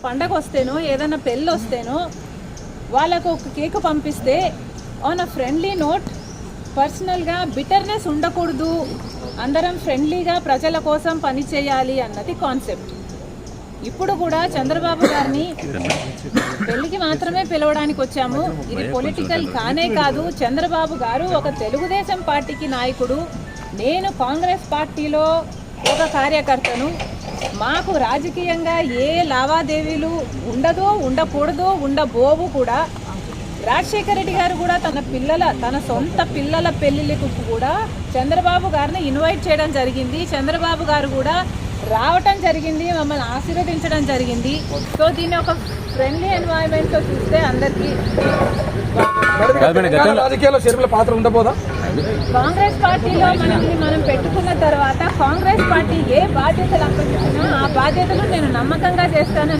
పండగ వస్తేనో ఏదైనా పెళ్ళి వస్తేనో వాళ్ళకు ఒక కేక్ పంపిస్తే ఆన్ అ ఫ్రెండ్లీ నోట్, పర్సనల్గా బిటర్నెస్ ఉండకూడదు, అందరం ఫ్రెండ్లీగా ప్రజల కోసం పని చేయాలి అన్నది కాన్సెప్ట్. ఇప్పుడు కూడా చంద్రబాబు గారిని పెళ్లికి మాత్రమే పిలవడానికి వచ్చాము. ఇది పొలిటికల్ కానే కాదు. చంద్రబాబు గారు ఒక తెలుగుదేశం పార్టీకి నాయకుడు, నేను కాంగ్రెస్ పార్టీలో ఒక కార్యకర్తను. మాకు రాజకీయంగా ఏ లావాదేవీలు ఉండదో, ఉండకూడదో, ఉండబోవు కూడా. రాజశేఖర రెడ్డి గారు కూడా తన సొంత పిల్లల పెళ్లిళ్ళకు కూడా చంద్రబాబు గారిని ఇన్వైట్ చేయడం జరిగింది. చంద్రబాబు గారు కూడా రావటం జరిగింది, మమ్మల్ని ఆశీర్వదించడం జరిగింది. సో దీన్ని ఒక ఫ్రెండ్లీ ఎన్వైరన్మెంట్తో చూస్తే అందరికీ కాంగ్రెస్ పార్టీలో మనం పెట్టుకున్న తర్వాత కాంగ్రెస్ పార్టీ ఏ బాధ్యతలు అప్పచెప్పినా ఆ బాధ్యతలు నేను నమ్మకంగా చేస్తాను.